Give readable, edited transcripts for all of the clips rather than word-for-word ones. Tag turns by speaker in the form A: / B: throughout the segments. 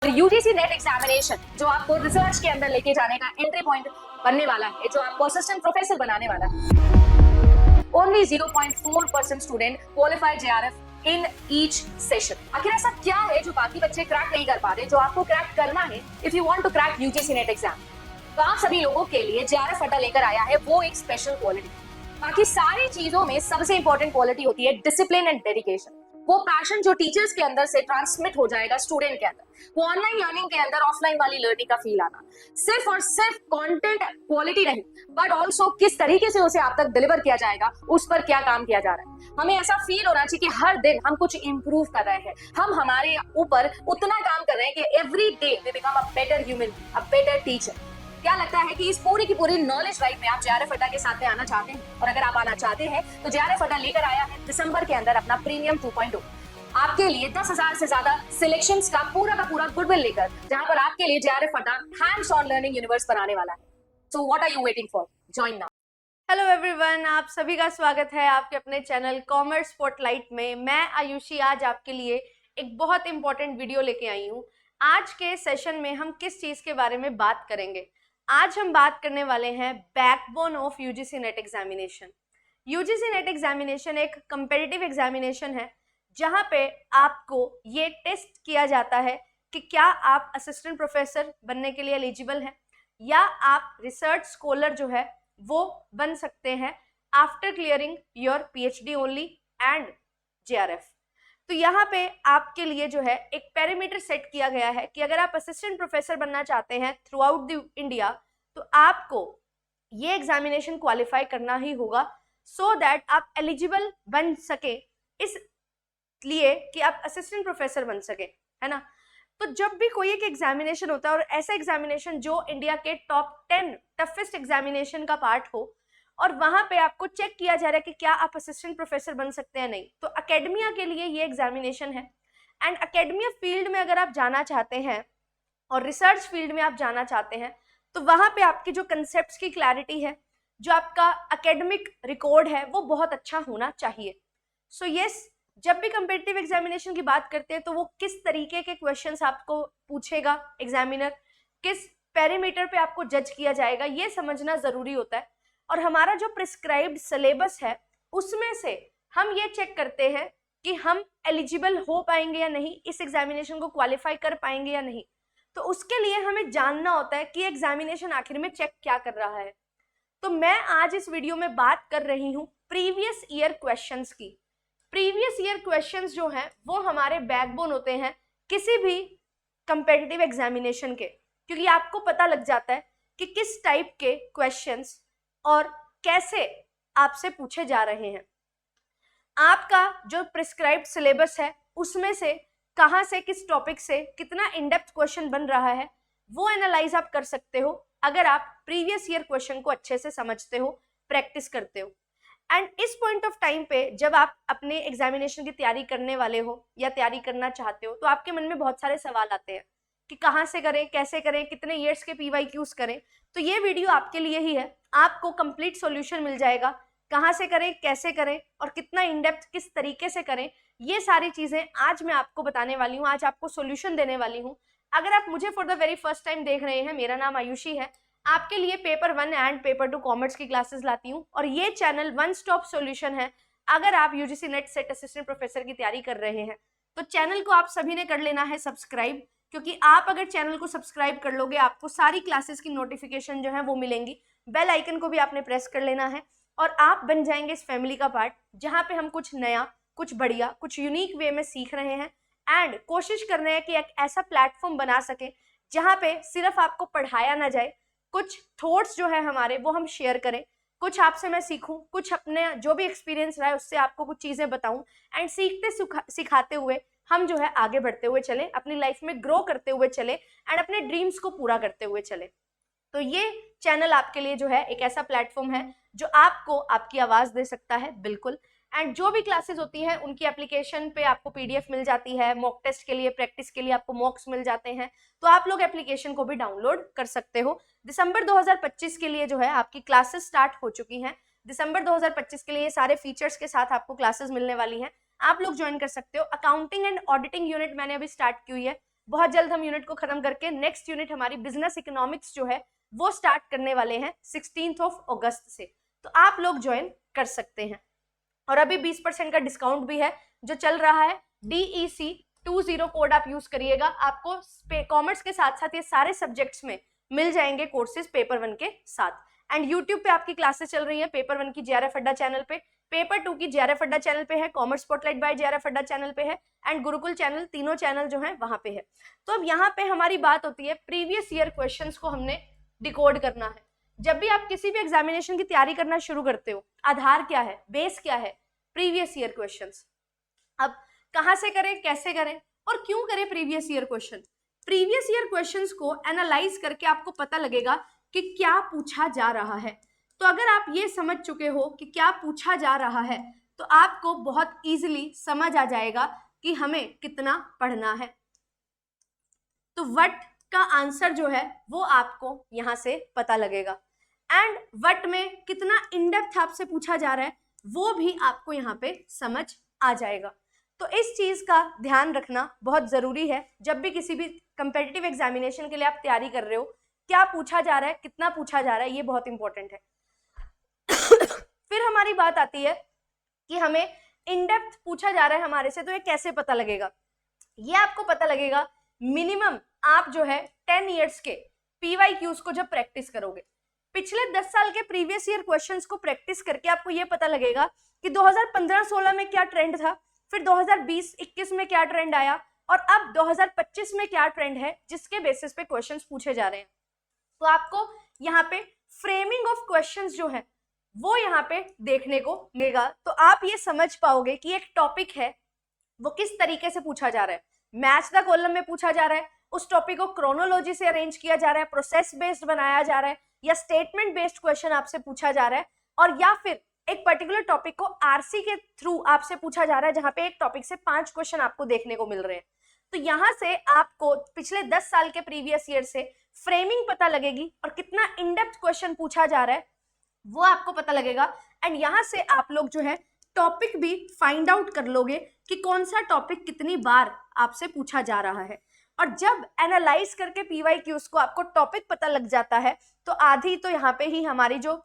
A: UGC net examination जो आपको research के अंदर लेके जाने का एंट्री पॉइंट बनने वाला है, जो आपको असिस्टेंट प्रोफेसर बनाने वाला है। Only 0.4% student qualify JRF in each session. आखिर ऐसा क्या है जो बाकी बच्चे क्रैक नहीं कर पा रहे, जो आपको क्रैक करना है if you want to crack UGC NET exam? तो आप सभी लोगों के लिए जेआरएफ अड्डा लेकर आया है वो एक स्पेशल क्वालिटी। बाकी सारी चीजों में सबसे इंपॉर्टेंट क्वालिटी होती है डिसिप्लिन एंड डेडिकेशन। वो पैशन जो टीचर्स के अंदर से ट्रांसमिट हो जाएगा स्टूडेंट के अंदर, वो ऑनलाइन लर्निंग के अंदर ऑफलाइन वाली लर्निंग का फील आना। सिर्फ और सिर्फ कंटेंट क्वालिटी नहीं, बट ऑल्सो किस तरीके से उसे आप तक डिलीवर किया जाएगा, उस पर क्या काम किया जा रहा है। हमें ऐसा फील होना चाहिए कि हर दिन हम कुछ इंप्रूव कर रहे हैं, हम हमारे ऊपर उतना काम कर रहे हैं कि every day we become a better human, a better teacher. क्या लगता है कि इस पूरी की पूरी नॉलेज राइड में आप जेआरएफ अड्डा के साथ में आना चाहते हैं? और अगर आप आना चाहते हैं तो जेआरएफ अड्डा लेकर आया है दिसंबर के अंदर अपना प्रीमियम 2.0 आपके लिए 10,000 से ज्यादा सिलेक्शंस का पूरा गुडविल लेकर, जहां पर आपके लिए जेआरएफ अड्डा हैंड्स ऑन लर्निंग यूनिवर्स बनाने वाला है। So what are you waiting for? Join now.
B: Hello everyone, आप सभी का स्वागत है आपके अपने चैनल कॉमर्स स्पॉटलाइट में। मैं आयुषी आज आपके लिए एक बहुत इंपॉर्टेंट वीडियो लेके आई हूँ। आज के सेशन में हम किस चीज़ के बारे में बात करेंगे? आज हम बात करने वाले हैं backbone of UGC net examination. UGC net examination एक कंपेटिटिव एग्जामिनेशन है जहाँ पे आपको ये टेस्ट किया जाता है कि क्या आप असिस्टेंट प्रोफेसर बनने के लिए एलिजिबल हैं या आप रिसर्च स्कॉलर जो है वो बन सकते हैं after clearing your PhD only and JRF. तो यहाँ पे आपके लिए जो है एक पैरामीटर सेट किया गया है कि अगर आप असिस्टेंट प्रोफेसर बनना चाहते हैं थ्रू आउट द इंडिया तो आपको ये एग्जामिनेशन क्वालिफाई करना ही होगा सो दैट आप एलिजिबल बन सके, इसलिए कि आप असिस्टेंट प्रोफेसर बन सके, है ना। तो जब भी कोई एक एग्जामिनेशन होता है और ऐसा एग्जामिनेशन जो इंडिया के टॉप 10 टफेस्ट एग्जामिनेशन का पार्ट हो और वहां पे आपको चेक किया जा रहा है कि क्या आप असिस्टेंट प्रोफेसर बन सकते हैं नहीं, तो एकेडमिया के लिए ये एग्जामिनेशन है। एंड एकेडमिया फील्ड में अगर आप जाना चाहते हैं और रिसर्च फील्ड में आप जाना चाहते हैं तो वहां पे आपकी जो कंसेप्ट की क्लैरिटी है, जो आपका एकेडमिक रिकॉर्ड है वो बहुत अच्छा होना चाहिए। सो यस, जब भी कंपेटिटिव एग्जामिनेशन की बात करते हैं तो वो किस तरीके के क्वेश्चंस आपको पूछेगा एग्जामिनर, किस पैरामीटर पे आपको जज किया जाएगा, ये समझना जरूरी होता है। और हमारा जो प्रिस्क्राइब्ड सिलेबस है उसमें से हम ये चेक करते हैं कि हम एलिजिबल हो पाएंगे या नहीं, इस एग्जामिनेशन को क्वालिफाई कर पाएंगे या नहीं। तो उसके लिए हमें जानना होता है कि एग्जामिनेशन आखिर में चेक क्या कर रहा है। तो मैं आज इस वीडियो में बात कर रही हूँ प्रीवियस ईयर क्वेश्चंस की। प्रीवियस ईयर क्वेश्चंस जो हैं वो हमारे बैकबोन होते हैं किसी भी कंपेटिटिव एग्जामिनेशन के, क्योंकि आपको पता लग जाता है कि किस टाइप के क्वेश्चंस और कैसे आपसे पूछे जा रहे हैं। आपका जो प्रिस्क्राइब्ड सिलेबस है उसमें से कहां से किस टॉपिक से कितना इन डेप्थ क्वेश्चन बन रहा है वो एनालाइज आप कर सकते हो अगर आप प्रीवियस ईयर क्वेश्चन को अच्छे से समझते हो, प्रैक्टिस करते हो। एंड इस पॉइंट ऑफ टाइम पे जब आप अपने एग्जामिनेशन की तैयारी करने वाले हो या तैयारी करना चाहते हो तो आपके मन में बहुत सारे सवाल आते हैं कि कहाँ से करें, कैसे करें, कितने ईयर्स के PYQs करें। तो ये वीडियो आपके लिए ही है, आपको कंप्लीट सॉल्यूशन मिल जाएगा, कहाँ से करें, कैसे करें और कितना इन डेप्थ किस तरीके से करें, ये सारी चीज़ें आज मैं आपको बताने वाली हूँ, आज आपको सॉल्यूशन देने वाली हूँ। अगर आप मुझे for the very first time देख रहे हैं, मेरा नाम आयुषी है, आपके लिए पेपर 1 एंड पेपर 2 कॉमर्स की क्लासेस लाती हूँ और ये चैनल वन स्टॉप सॉल्यूशन है अगर आप UGC net set assistant professor की तैयारी कर रहे हैं। तो चैनल को आप सभी ने कर लेना है सब्सक्राइब, क्योंकि आप अगर चैनल को सब्सक्राइब कर लोगे आपको सारी क्लासेस की नोटिफिकेशन जो है वो मिलेंगी। बेल आइकन को भी आपने प्रेस कर लेना है और आप बन जाएंगे इस फैमिली का पार्ट जहाँ पे हम कुछ नया, कुछ बढ़िया, कुछ यूनिक वे में सीख रहे हैं एंड कोशिश कर रहे हैं कि एक ऐसा प्लेटफॉर्म बना सके जहाँ पे सिर्फ आपको पढ़ाया ना जाए, कुछ थॉट्स जो है हमारे वो हम शेयर करें, कुछ आपसे मैं सीखूं, कुछ अपने जो भी एक्सपीरियंस रहा है उससे आपको कुछ चीज़ें बताऊं एंड सीखते सिखाते हुए हम जो है आगे बढ़ते हुए चले, अपनी लाइफ में ग्रो करते हुए चले एंड अपने ड्रीम्स को पूरा करते हुए चले। तो ये चैनल आपके लिए जो है एक ऐसा प्लेटफॉर्म है जो आपको आपकी आवाज़ दे सकता है, बिल्कुल। एंड जो भी क्लासेस होती हैं उनकी एप्लीकेशन पे आपको PDF मिल जाती है, मॉक टेस्ट के लिए, प्रैक्टिस के लिए आपको मॉक्स मिल जाते हैं, तो आप लोग एप्लीकेशन को भी डाउनलोड कर सकते हो। दिसंबर 2025 के लिए जो है आपकी क्लासेस स्टार्ट हो चुकी हैं। दिसंबर 2025 के लिए ये सारे फीचर्स के साथ आपको क्लासेस मिलने वाली हैं, आप लोग ज्वाइन कर सकते हो। अकाउंटिंग एंड ऑडिटिंग यूनिट मैंने अभी स्टार्ट की हुई है, बहुत जल्द हम यूनिट को खत्म करके नेक्स्ट यूनिट हमारी बिजनेस इकोनॉमिक्स जो है वो स्टार्ट करने वाले हैं 16 अगस्त से, तो आप लोग ज्वाइन कर सकते हैं। और अभी 20% का डिस्काउंट भी है जो चल रहा है, DEC 20 कोड आप यूज करिएगा, आपको कॉमर्स के साथ साथ ये सारे सब्जेक्ट्स में मिल जाएंगे कोर्सेज पेपर 1 के साथ। एंड यूट्यूब पे आपकी क्लासेस चल रही है, पेपर 1 की JRF अड्डा चैनल पे, पेपर 2 की JRF अड्डा चैनल पे है, कॉमर्स स्पॉटलाइट बाय JRF अड्डा चैनल पे है, एंड गुरुकुल चैनल, तीनों चैनल जो है वहां पे है। तो अब यहाँ पे हमारी बात होती है प्रीवियस ईयर क्वेश्चंस को हमने डिकोड करना है। जब भी आप किसी भी एग्जामिनेशन की तैयारी करना शुरू करते हो, आधार क्या है, बेस क्या है, प्रीवियस ईयर क्वेश्चंस। अब कहां से करें, कैसे करें और क्यों करें previous year question? Previous year questions को एनालाइज करके आपको पता लगेगा कि क्या पूछा जा रहा है। तो अगर आप ये समझ चुके हो कि क्या पूछा जा रहा है तो आपको बहुत इजीली समझ आ जाएगा कि हमें कितना पढ़ना है। तो व्हाट का आंसर जो है वो आपको यहां से पता लगेगा, एंड व्हाट में कितना इन डेप्थ आपसे पूछा जा रहा है वो भी आपको यहाँ पे समझ आ जाएगा। तो इस चीज का ध्यान रखना बहुत जरूरी है जब भी किसी भी कंपेटिटिव एग्जामिनेशन के लिए आप तैयारी कर रहे हो, क्या पूछा जा रहा है, कितना पूछा जा रहा है, ये बहुत इंपॉर्टेंट है। फिर हमारी बात आती है कि हमें इन डेप्थ पूछा जा रहा है हमारे से, तो ये कैसे पता लगेगा? ये आपको पता लगेगा मिनिमम आप जो है 10 इयर्स के PYQs को जब प्रैक्टिस करोगे, पिछले 10 साल के प्रीवियस ईयर क्वेश्चंस को प्रैक्टिस करके आपको ये पता लगेगा कि 2015-16 में क्या ट्रेंड था, फिर 2020-21 में क्या ट्रेंड आया और अब 2025 में क्या ट्रेंड है, जिसके बेसिस पे क्वेश्चंस पूछे जा रहे हैं। तो आपको यहाँ पे फ्रेमिंग ऑफ क्वेश्चंस जो है वो यहाँ पे देखने को मिलेगा, तो आप ये समझ पाओगे कि एक टॉपिक है वो किस तरीके से पूछा जा रहा है। मैच द कॉलम में पूछा जा रहा है, उस टॉपिक को क्रोनोलॉजी से अरेंज किया जा रहा है, प्रोसेस बेस्ड बनाया जा रहा है, या स्टेटमेंट बेस्ड क्वेश्चन आपसे पूछा जा रहा है, और या फिर एक पर्टिकुलर टॉपिक को RC के थ्रू आपसे पूछा जा रहा है जहां पे एक टॉपिक से 5 क्वेश्चन आपको देखने को मिल रहे हैं। तो यहां से आपको पिछले 10 साल के प्रीवियस ईयर से फ्रेमिंग पता लगेगी और कितना इन डेप्थ क्वेश्चन पूछा जा रहा है वो आपको पता लगेगा। एंड यहां से आप लोग जो है टॉपिक भी फाइंड आउट कर लोगे कि कौन सा टॉपिक कितनी बार आपसे पूछा जा रहा है। और जब एनालाइज करके PYQs को आपको टॉपिक पता लग जाता है तो आधी तो यहाँ पे ही हमारी जो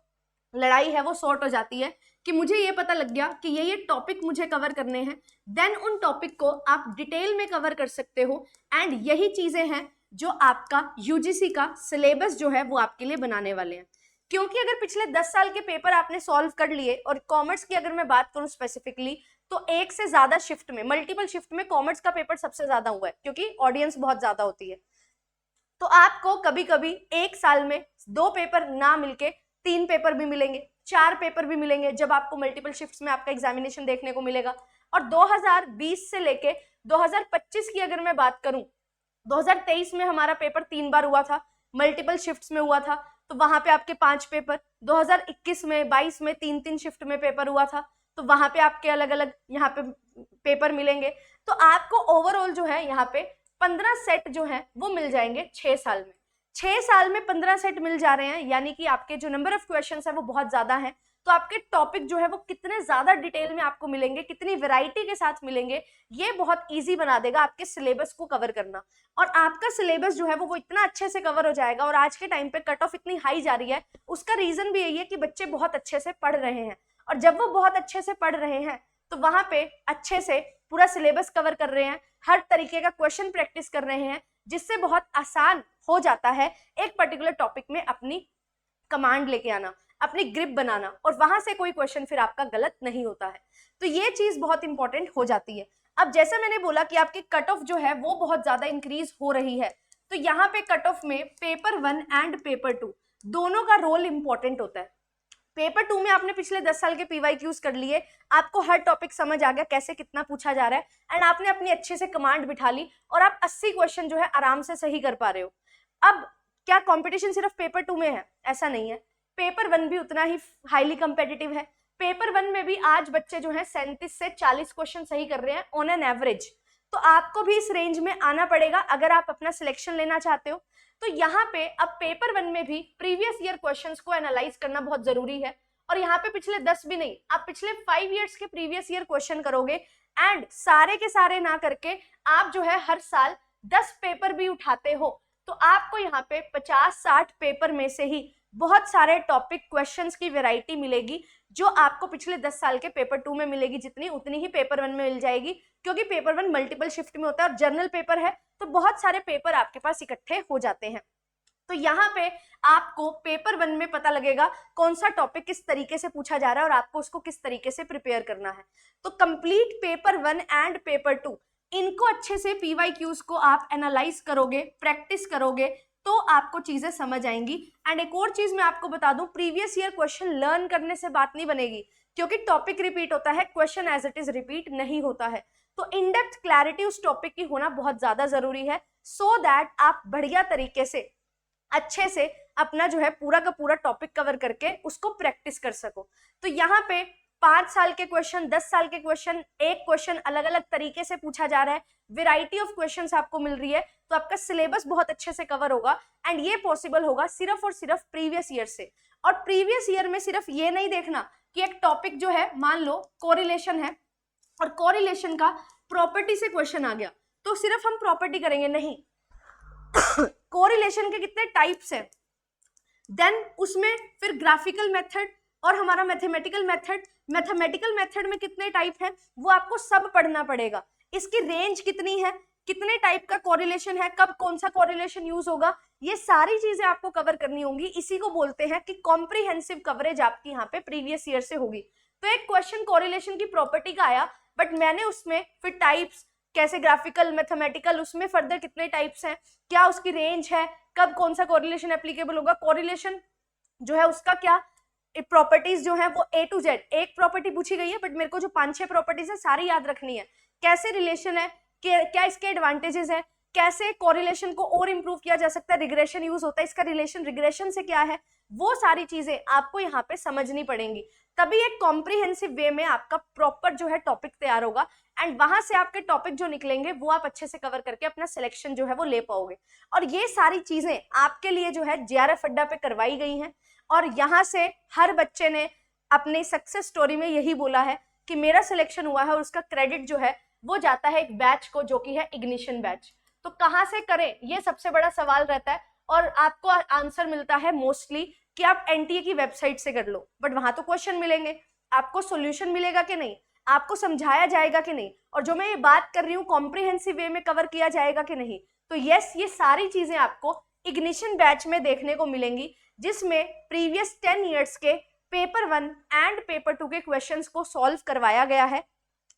B: लड़ाई है वो सॉर्ट हो जाती है कि मुझे ये पता लग गया कि ये टॉपिक मुझे कवर करने हैं, देन उन टॉपिक को आप डिटेल में कवर कर सकते हो। एंड यही चीजें हैं जो आपका UGC का सिलेबस जो है वो आपके लिए बनाने वाले हैं। क्योंकि अगर पिछले 10 साल के पेपर आपने सॉल्व कर लिए, और कॉमर्स की अगर मैं बात करूं स्पेसिफिकली, तो एक से ज्यादा शिफ्ट में, मल्टीपल शिफ्ट में कॉमर्स का पेपर सबसे ज्यादा हुआ है क्योंकि ऑडियंस बहुत ज्यादा होती है। तो आपको कभी कभी एक साल में 2 पेपर ना मिलके 3 पेपर भी मिलेंगे, 4 पेपर भी मिलेंगे जब आपको मल्टीपल शिफ्ट्स में आपका एग्जामिनेशन देखने को मिलेगा। और 2020 से लेके 2025 की अगर मैं बात करूं, 2023 में हमारा पेपर 3 बार हुआ था, मल्टीपल शिफ्ट्स में हुआ था, तो वहां पे आपके 5 पेपर, 2021 में 22 में 3-3 शिफ्ट में पेपर हुआ था, तो वहां पे आपके अलग अलग यहाँ पे पेपर मिलेंगे। तो आपको ओवरऑल जो है यहाँ पे 15 सेट जो है वो मिल जाएंगे 6 साल में। 6 साल में 15 सेट मिल जा रहे हैं, यानी कि आपके जो नंबर ऑफ क्वेश्चंस है वो बहुत ज्यादा है। तो आपके टॉपिक जो है वो कितने ज्यादा डिटेल में आपको मिलेंगे, कितनी वैरायटी के साथ मिलेंगे, ये बहुत इजी बना देगा आपके सिलेबस को कवर करना। और आपका सिलेबस जो है वो इतना अच्छे से कवर हो जाएगा। और आज के टाइम पे कट ऑफ इतनी हाई जा रही है, उसका रीजन भी यही है कि बच्चे बहुत अच्छे से पढ़ रहे हैं, और जब वो बहुत अच्छे से पढ़ रहे हैं तो वहां पे अच्छे से पूरा सिलेबस कवर कर रहे हैं, हर तरीके का क्वेश्चन प्रैक्टिस कर रहे हैं, जिससे बहुत आसान हो जाता है एक पर्टिकुलर टॉपिक में अपनी कमांड लेके आना, अपनी ग्रिप बनाना, और वहां से कोई क्वेश्चन फिर आपका गलत नहीं होता है। तो ये चीज बहुत इंपॉर्टेंट हो जाती है। अब जैसे मैंने बोला कि आपकी कट ऑफ जो है वो बहुत ज्यादा इंक्रीज हो रही है, तो यहाँ पे कट ऑफ में पेपर 1 एंड पेपर 2 दोनों का रोल इंपॉर्टेंट होता है। पेपर 2 में आपने पिछले 10 साल के PYQs कर लिए, आपको हर टॉपिक समझ आ गया कैसे कितना पूछा जा रहा है, एंड आपने अपनी अच्छे से कमांड बिठा ली और आप 80 क्वेश्चन जो है आराम से सही कर पा रहे हो। अब क्या कंपटीशन सिर्फ पेपर 2 में है? ऐसा नहीं है, पेपर 1 भी उतना ही हाईली कंपेटिटिव है। पेपर 1 में भी आज बच्चे जो है 37 से 40 क्वेश्चन सही कर रहे हैं ऑन एन एवरेज। तो आपको भी इस रेंज में आना पड़ेगा अगर आप अपना सिलेक्शन लेना चाहते हो। तो यहाँ पे अब पेपर 1 में भी प्रीवियस ईयर क्वेश्चंस को एनालाइज करना बहुत जरूरी है। और यहाँ पे पिछले 10 भी नहीं, आप पिछले 5 इयर्स के प्रीवियस ईयर क्वेश्चन करोगे, एंड सारे के सारे ना करके आप जो है हर साल 10 पेपर भी उठाते हो तो आपको यहाँ पे 50-60 पेपर में से ही बहुत सारे टॉपिक क्वेश्चंस की वैरायटी मिलेगी, जो आपको पिछले 10 साल के पेपर 2 में मिलेगी जितनी, उतनी ही पेपर 1 में मिल जाएगी, क्योंकि पेपर 1 मल्टीपल शिफ्ट में होता है और जर्नल पेपर है तो बहुत सारे पेपर आपके पास इकट्ठे हो जाते हैं। तो यहाँ पे आपको पेपर 1 में पता लगेगा कौन सा टॉपिक किस तरीके से पूछा जा रहा है और आपको उसको किस तरीके से प्रिपेयर करना है। तो कंप्लीट पेपर 1 एंड पेपर 2 इनको अच्छे से PYQs को आप एनालाइज करोगे, प्रैक्टिस करोगे तो आपको चीजें समझ आएंगी। एंड एक और चीज मैं आपको बता दूं, प्रीवियस ईयर क्वेश्चन लर्न करने से बात नहीं बनेगी, क्योंकि टॉपिक रिपीट होता है, question as it is repeat नहीं होता है। तो इन डेप्थ क्लैरिटी उस टॉपिक की होना बहुत ज्यादा जरूरी है, सो दैट आप बढ़िया तरीके से अच्छे से अपना जो है पूरा का पूरा टॉपिक कवर करके उसको प्रैक्टिस कर सको। तो यहाँ पे 5 साल के क्वेश्चन, 10 साल के क्वेश्चन, एक क्वेश्चन अलग अलग तरीके से पूछा जा रहा है, वैरायटी ऑफ क्वेश्चंस आपको मिल रही है, तो आपका सिलेबस बहुत अच्छे से कवर होगा। एंड ये पॉसिबल होगा सिर्फ और सिर्फ प्रीवियस ईयर से। और प्रीवियस ईयर में सिर्फ ये नहीं देखना कि एक टॉपिक जो है, मान लो कोरिलेशन है और कोरिलेशन का प्रॉपर्टी से क्वेश्चन आ गया तो सिर्फ हम प्रॉपर्टी करेंगे, नहीं कोरिलेशन के कितने टाइप्स हैं, देन उसमें फिर ग्राफिकल मेथड और हमारा मैथमेटिकल मेथड में कितने टाइप हैं वो आपको सब पढ़ना पड़ेगा। इसकी रेंज कितनी है, कितने टाइप का कोरिलेशन है, कब कौन सा कोरिलेशन यूज होगा, ये सारी चीजें आपको कवर करनी होंगी। इसी को बोलते हैं कि कॉम्प्रिहेंसिव कवरेज आपकी यहाँ पे प्रीवियस ईयर से होगी। तो एक क्वेश्चन कोरिलेशन की प्रॉपर्टी का आया, बट मैंने उसमें फिर टाइप्स कैसे, ग्राफिकल, मैथमेटिकल, उसमें फर्दर कितने टाइप्स हैं, क्या उसकी रेंज है, कब कौन सा कोरिलेशन एप्लीकेबल होगा, कोरिलेशन जो है उसका क्या प्रॉपर्टीज जो है वो A to Z, एक प्रॉपर्टी पूछी गई है बट मेरे को जो 5-6 प्रॉपर्टीज है सारी याद रखनी है। कैसे रिलेशन है, क्या इसके एडवांटेजेस है, कैसे कोरिलेशन को और इंप्रूव किया जा सकता है, रिग्रेशन यूज होता है, इसका रिलेशन रिग्रेशन से क्या है, वो सारी चीजें आपको यहाँ पे समझनी पड़ेंगी। तभी एक कॉम्प्रिहेंसिव वे में आपका प्रॉपर जो है टॉपिक तैयार होगा एंड वहां से आपके टॉपिक जो निकलेंगे वो आप अच्छे से कवर करके अपना सिलेक्शन जो है वो ले पाओगे। और ये सारी चीजें आपके लिए जो है JRF अड्डा पे करवाई गई हैं और यहाँ से हर बच्चे ने अपनी सक्सेस स्टोरी में यही बोला है कि मेरा सिलेक्शन हुआ है और उसका क्रेडिट जो है वो जाता है एक बैच को, जो कि है इग्निशन बैच। तो कहाँ से करें, ये सबसे बड़ा सवाल रहता है और आपको आंसर मिलता है मोस्टली कि आप NTA की वेबसाइट से कर लो, बट वहां तो क्वेश्चन मिलेंगे, आपको सॉल्यूशन मिलेगा कि नहीं, आपको समझाया जाएगा कि नहीं, और जो मैं ये बात कर रही हूँ कॉम्प्रिहेंसिव वे में कवर किया जाएगा कि नहीं। तो यस, ये सारी चीजें आपको इग्निशन बैच में देखने को मिलेंगी, जिसमें प्रीवियस 10 ईयर्स के पेपर 1 एंड पेपर 2 के क्वेश्चंस को सॉल्व करवाया गया है।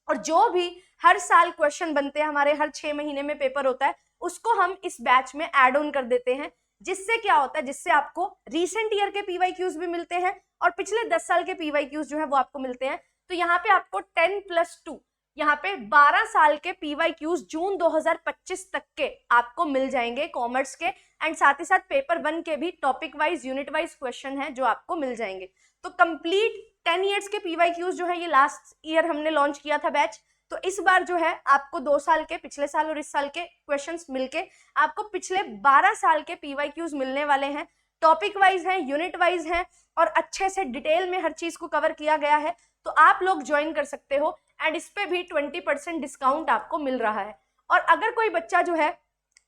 B: और जो भी हर साल क्वेश्चन बनते हैं, हमारे हर 6 महीने में पेपर होता है, उसको हम इस बैच में ऐड ऑन कर देते हैं। जिससे क्या होता है, जिससे आपको रीसेंट ईयर के PYQs भी मिलते हैं और पिछले 10 साल के PYQs जो है वो आपको मिलते हैं। तो यहाँ पे आपको 10+2 यहाँ पे 12 साल के PYQs जून 2025 तक के आपको मिल जाएंगे कॉमर्स के, एंड साथ ही साथ पेपर 1 के भी topic wise, unit wise question है जो आपको मिल जाएंगे। तो कंप्लीट 10 ईयर्स के PYQs जो है, ये लास्ट ईयर हमने लॉन्च किया था बैच, तो इस बार जो है आपको 2 साल के, पिछले साल और इस साल के क्वेश्चंस मिलके आपको पिछले 12 साल के PYQs मिलने वाले हैं। टॉपिक वाइज हैं, यूनिट वाइज हैं और अच्छे से डिटेल में हर चीज को कवर किया गया है। तो आप लोग ज्वाइन कर सकते हो एंड इस पे भी 20% डिस्काउंट आपको मिल रहा है। और अगर कोई बच्चा जो है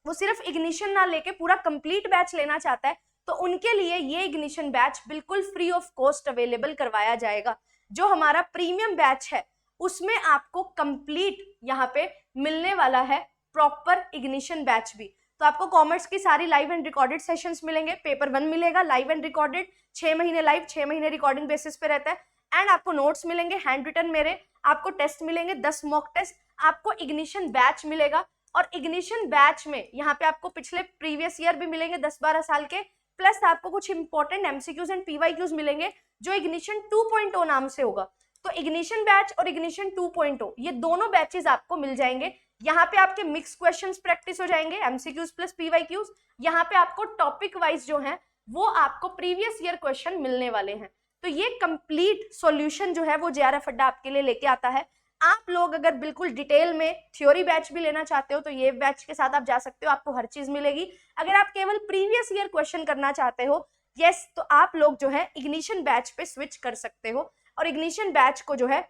B: वो सिर्फ इग्निशन ना लेके पूरा कंप्लीट बैच लेना चाहता है, तो उनके लिए ये इग्निशन बैच बिल्कुल फ्री ऑफ कॉस्ट अवेलेबल करवाया जाएगा। जो हमारा प्रीमियम बैच है उसमें आपको कंप्लीट यहाँ पे मिलने वाला है प्रॉपर इग्निशन बैच भी। तो आपको कॉमर्स की सारी लाइव एंड रिकॉर्डेड सेशंस मिलेंगे, पेपर 1 मिलेगा लाइव एंड रिकॉर्डेड, 6 महीने लाइव, 6 महीने रिकॉर्डिंग बेसिस पे रहता है, एंड आपको नोट्स मिलेंगे हैंड रिटन मेरे, आपको टेस्ट मिलेंगे 10 मॉक टेस्ट, आपको इग्निशन बैच मिलेगा। और इग्निशन बैच में यहाँ पे आपको पिछले प्रीवियस ईयर भी मिलेंगे 10-12 साल के, प्लस आपको कुछ इंपॉर्टेंट MCQs एंड PYQs मिलेंगे जो इग्निशन 2.0 नाम से होगा। तो इग्निशन बैच और इग्निशन 2.0 ये दोनों बैचेस आपको मिल जाएंगे। यहाँ पे आपके मिक्स क्वेश्चंस प्रैक्टिस हो जाएंगे, MCQs प्लस PYQs। यहाँ पे आपको टॉपिक वाइज जो है वो आपको प्रीवियस ईयर क्वेश्चन मिलने वाले हैं। तो ये कंप्लीट सॉल्यूशन जो है वो JRF अड्डा आपके लिए लेके आता है। आप लोग अगर बिल्कुल डिटेल में थ्योरी बैच भी लेना चाहते हो तो ये बैच के साथ आप जा सकते हो, आपको हर चीज मिलेगी। अगर आप केवल प्रीवियस ईयर क्वेश्चन करना चाहते हो यस, तो आप लोग जो है इग्निशन बैच पे स्विच कर सकते हो और इग्निशन बैच को जो है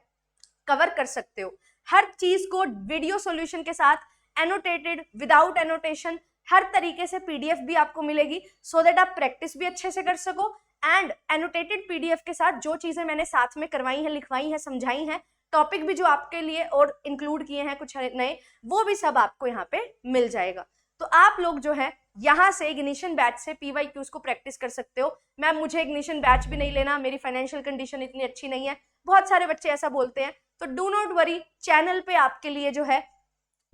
B: कवर कर सकते हो। हर चीज को वीडियो सॉल्यूशन के साथ एनोटेटेड, विदाउट एनोटेशन, हर तरीके से पीडीएफ भी आपको मिलेगी सो दैट आप प्रैक्टिस भी अच्छे से कर सको। एंड एनोटेटेड पीडीएफ के साथ जो चीजें मैंने साथ में करवाई हैं, लिखवाई हैं, समझाई हैं, टॉपिक भी जो आपके लिए और इंक्लूड किए हैं कुछ नए, वो भी सब आपको यहाँ पे मिल जाएगा। तो आप लोग जो है यहाँ से इग्निशन बैच से पीवाईक्यूज को प्रैक्टिस कर सकते हो। मैम मुझे इग्निशन बैच भी नहीं लेना, मेरी फाइनेंशियल कंडीशन इतनी अच्छी नहीं है, बहुत सारे बच्चे ऐसा बोलते हैं। तो डू नॉट वरी, चैनल पे आपके लिए जो है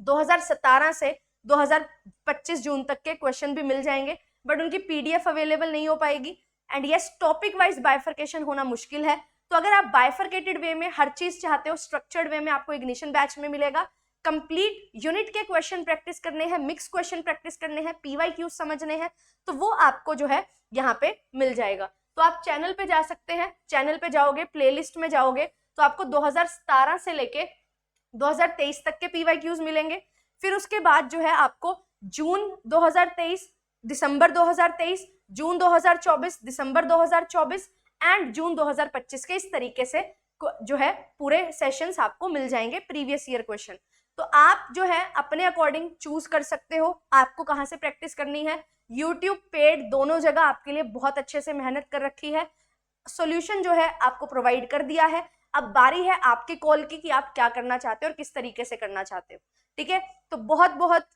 B: 2017 से 2025 जून तक के क्वेश्चन भी मिल जाएंगे, बट उनकी पीडीएफ अवेलेबल नहीं हो पाएगी। And yes, topic wise bifurcation होना मुश्किल है, तो अगर आप बाइफर्केटेड वे में हर चीज चाहते हो, स्ट्रक्चर्ड वे में आपको इग्निशन बैच में मिलेगा। कंप्लीट यूनिट के क्वेश्चन प्रैक्टिस करने हैं, मिक्स क्वेश्चन प्रैक्टिस करने हैं, पीवाईक्यूज समझने हैं, तो वो आपको जो है यहाँ पे मिल जाएगा। तो आप चैनल पे जा सकते हैं, चैनल पे जाओगे, प्लेलिस्ट में जाओगे तो आपको 2017 से लेके 2023 तक के पीवाईक्यूज मिलेंगे। फिर उसके बाद जो है आपको जून 2023, दिसंबर 2023, जून 2024, दिसंबर 2024 एंड जून 2025 के इस तरीके से जो है पूरे सेशंस आपको मिल जाएंगे, प्रीवियस ईयर क्वेश्चन। तो आप जो है अपने अकॉर्डिंग चूज कर सकते हो आपको कहाँ से प्रैक्टिस करनी है। यूट्यूब, पेड, दोनों जगह आपके लिए बहुत अच्छे से मेहनत कर रखी है, सॉल्यूशन जो है आपको प्रोवाइड कर दिया है। अब बारी है आपकी कॉल की कि आप क्या करना चाहते हो और किस तरीके से करना चाहते हो। ठीक है, तो बहुत बहुत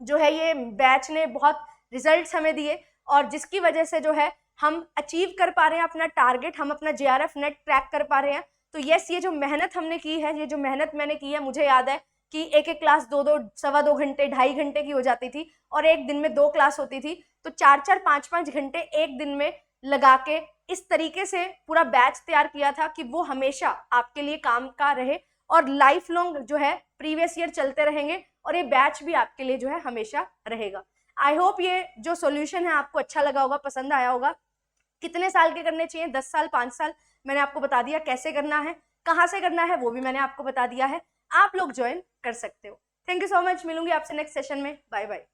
B: जो है ये बैच ने बहुत रिजल्ट्स हमें दिए, और जिसकी वजह से जो है हम अचीव कर पा रहे हैं अपना टारगेट, हम अपना JRF नेट क्रैक कर पा रहे हैं। तो यस, ये जो मेहनत हमने की है, ये जो मेहनत मैंने की है, मुझे याद है कि एक एक क्लास 2-2, 2.25 घंटे, 2.5 घंटे की हो जाती थी, और एक दिन में 2 क्लास होती थी, तो 4-4, 5-5 घंटे एक दिन में लगा के इस तरीके से पूरा बैच तैयार किया था कि वो हमेशा आपके लिए काम का रहे, और लाइफ लॉन्ग जो है प्रीवियस ईयर चलते रहेंगे, और ये बैच भी आपके लिए जो है हमेशा रहेगा। आई होप ये जो सॉल्यूशन है आपको अच्छा लगा होगा, पसंद आया होगा। कितने साल के करने चाहिए, 10 साल, 5 साल, मैंने आपको बता दिया। कैसे करना है, कहाँ से करना है, वो भी मैंने आपको बता दिया है। आप लोग ज्वाइन कर सकते हो। थैंक यू सो मच, मिलूंगी आपसे नेक्स्ट सेशन में। Bye bye.